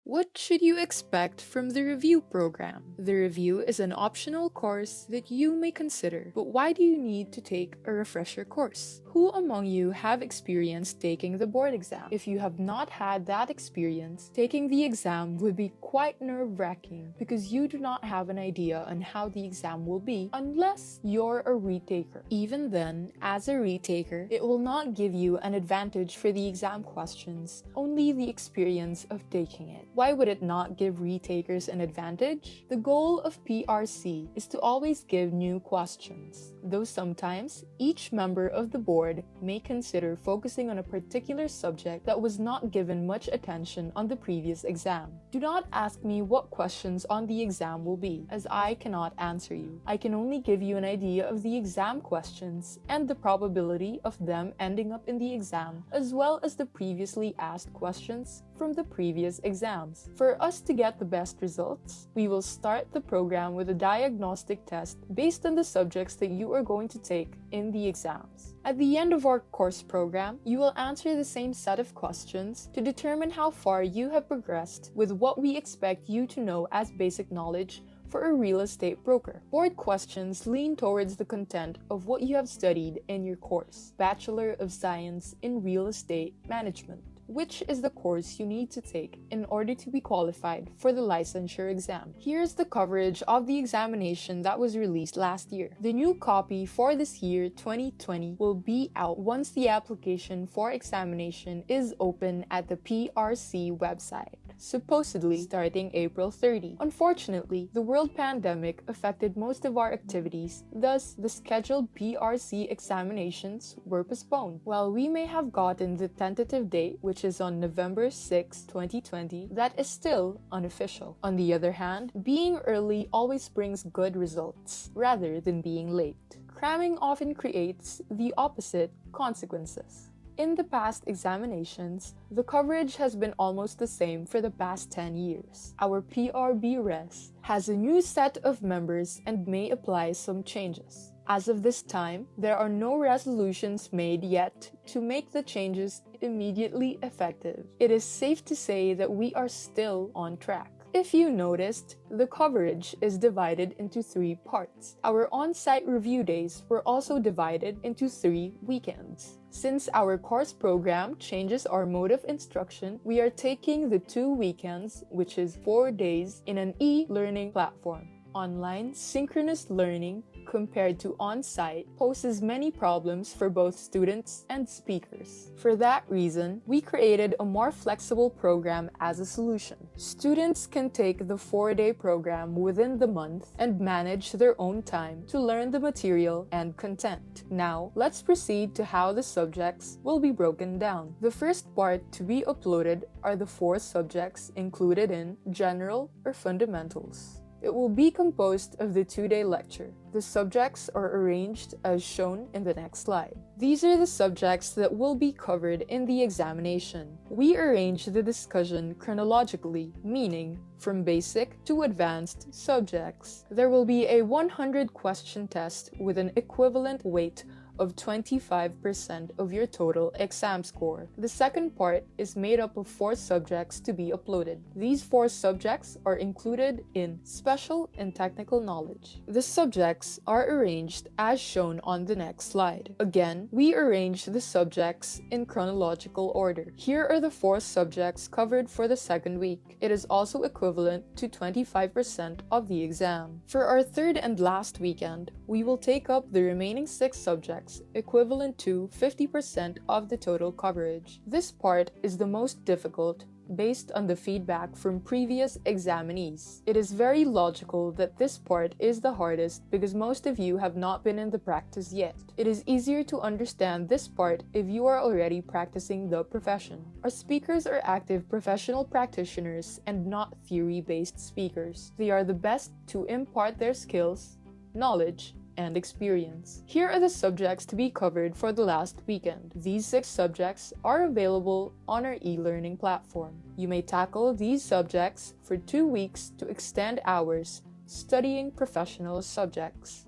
What should you expect from the review program? The review is an optional course that you may consider, but why do you need to take a refresher course? Who among you have experienced taking the board exam? If you have not had that experience, taking the exam would be quite nerve-wracking because you do not have an idea on how the exam will be unless you're a retaker. Even then, as a retaker, it will not give you an advantage for the exam questions, only the experience of taking it. Why would it not give retakers an advantage? The goal of PRC is to always give new questions, though sometimes each member of the board may consider focusing on a particular subject that was not given much attention on the previous exam. Do not ask me what questions on the exam will be, as I cannot answer you. I can only give you an idea of the exam questions and the probability of them ending up in the exam, as well as the previously asked questions from the previous exams. For us to get the best results, we will start the program with a diagnostic test based on the subjects that you are going to take in the exams. At the end of our course program, you will answer the same set of questions to determine how far you have progressed with what we expect you to know as basic knowledge for a real estate broker. Board questions lean towards the content of what you have studied in your course, Bachelor of Science in Real Estate Management, which is the course you need to take in order to be qualified for the licensure exam. Here's the coverage of the examination that was released last year. The new copy for this year, 2020, will be out once the application for examination is open at the PRC website, supposedly starting April 30. Unfortunately, the world pandemic affected most of our activities, thus the scheduled PRC examinations were postponed. While we may have gotten the tentative date, which is on November 6, 2020, that is still unofficial. On the other hand, being early always brings good results, rather than being late. Cramming often creates the opposite consequences. In the past examinations, the coverage has been almost the same for the past 10 years. Our PRB-RES has a new set of members and may apply some changes. As of this time, there are no resolutions made yet to make the changes immediately effective. It is safe to say that we are still on track. If you noticed, the coverage is divided into 3 parts. Our on-site review days were also divided into 3 weekends. Since our course program changes our mode of instruction, we are taking the 2 weekends, which is 4 days, in an e-learning platform. Online synchronous learning compared to on-site poses many problems for both students and speakers. For that reason, we created a more flexible program as a solution. Students can take the 4-day program within the month and manage their own time to learn the material and content. Now, let's proceed to how the subjects will be broken down. The first part to be uploaded are the 4 subjects included in General or Fundamentals. It will be composed of the 2-day lecture. The subjects are arranged as shown in the next slide. These are the subjects that will be covered in the examination. We arrange the discussion chronologically, meaning from basic to advanced subjects. There will be a 100-question test with an equivalent weight of 25% of your total exam score. The second part is made up of 4 subjects to be uploaded. These 4 subjects are included in Special and Technical Knowledge. The subjects are arranged as shown on the next slide. Again, we arrange the subjects in chronological order. Here are the 4 subjects covered for the second week. It is also equivalent to 25% of the exam. For our third and last weekend, we will take up the remaining 6 subjects, equivalent to 50% of the total coverage. This part is the most difficult based on the feedback from previous examinees. It is very logical that this part is the hardest because most of you have not been in the practice yet. It is easier to understand this part if you are already practicing the profession. Our speakers are active professional practitioners and not theory-based speakers. They are the best to impart their skills, knowledge, and experience. Here are the subjects to be covered for the last weekend. These 6 subjects are available on our e-learning platform. You may tackle these subjects for 2 weeks to extend hours studying professional subjects.